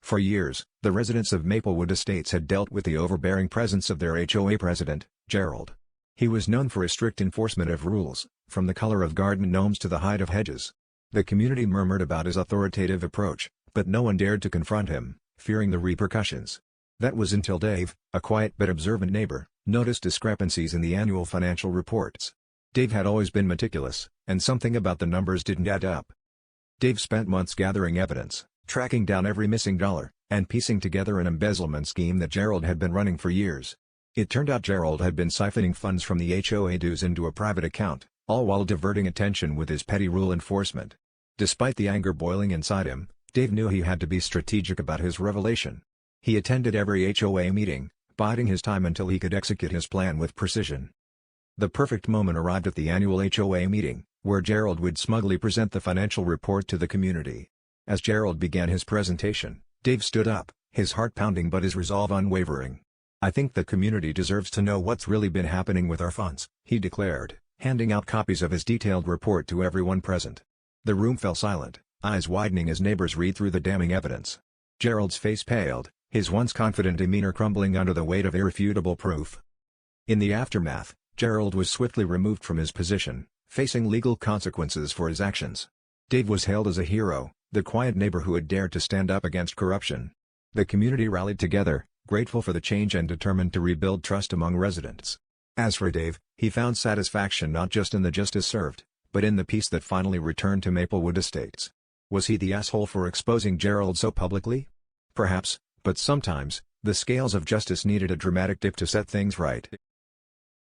For years, the residents of Maplewood Estates had dealt with the overbearing presence of their HOA president, Gerald. He was known for a strict enforcement of rules, from the color of garden gnomes to the height of hedges. The community murmured about his authoritative approach, but no one dared to confront him, fearing the repercussions. That was until Dave, a quiet but observant neighbor, noticed discrepancies in the annual financial reports. Dave had always been meticulous, and something about the numbers didn't add up. Dave spent months gathering evidence, tracking down every missing dollar, and piecing together an embezzlement scheme that Gerald had been running for years. It turned out Gerald had been siphoning funds from the HOA dues into a private account, all while diverting attention with his petty rule enforcement. Despite the anger boiling inside him, Dave knew he had to be strategic about his revelation. He attended every HOA meeting, biding his time until he could execute his plan with precision. The perfect moment arrived at the annual HOA meeting, where Gerald would smugly present the financial report to the community. As Gerald began his presentation, Dave stood up, his heart pounding but his resolve unwavering. "I think the community deserves to know what's really been happening with our funds," he declared, handing out copies of his detailed report to everyone present. The room fell silent, eyes widening as neighbors read through the damning evidence. Gerald's face paled, his once confident demeanor crumbling under the weight of irrefutable proof. In the aftermath, Gerald was swiftly removed from his position, facing legal consequences for his actions. Dave was hailed as a hero, the quiet neighbor who had dared to stand up against corruption. The community rallied together, grateful for the change and determined to rebuild trust among residents. As for Dave, he found satisfaction not just in the justice served, but in the peace that finally returned to Maplewood Estates. Was he the asshole for exposing Gerald so publicly? Perhaps, but sometimes, the scales of justice needed a dramatic dip to set things right.